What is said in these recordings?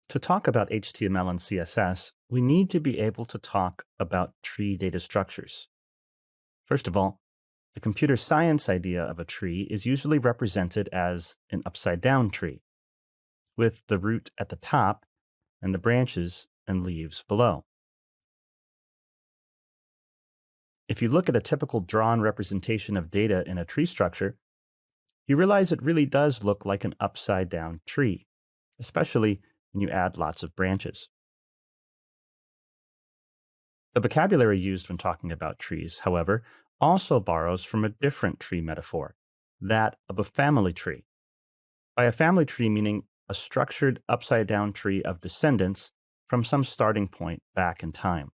To talk about HTML and CSS, we need to be able to talk about tree data structures. First of all, the computer science idea of a tree is usually represented as an upside-down tree, with the root at the top and the branches and leaves below. If you look at a typical drawn representation of data in a tree structure, you realize it really does look like an upside-down tree, especially when you add lots of branches. The vocabulary used when talking about trees, however, also borrows from a different tree metaphor, that of a family tree. By a family tree meaning a structured upside-down tree of descendants from some starting point back in time.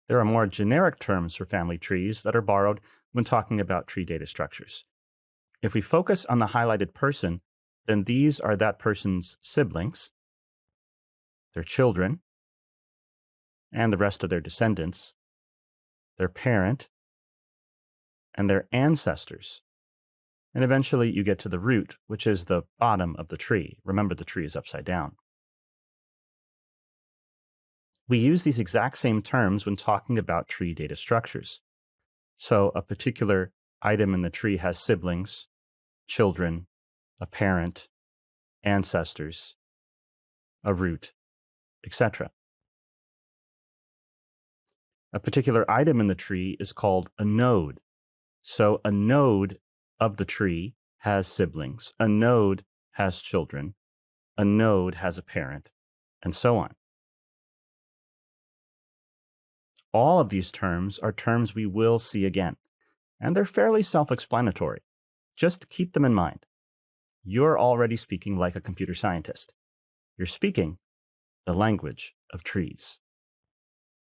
There are more generic terms for family trees that are borrowed when talking about tree data structures. If we focus on the highlighted person, then these are that person's siblings, their children, and the rest of their descendants, their parent, and their ancestors. And eventually you get to the root, which is the bottom of the tree. Remember, the tree is upside down. We use these exact same terms when talking about tree data structures. So a particular item in the tree has siblings, children, a parent, ancestors, a root, etc. A particular item in the tree is called a node. So a node of the tree has siblings, a node has children, a node has a parent, and so on. All of these terms are terms we will see again, and they're fairly self-explanatory. Just keep them in mind. You're already speaking like a computer scientist. You're speaking the language of trees.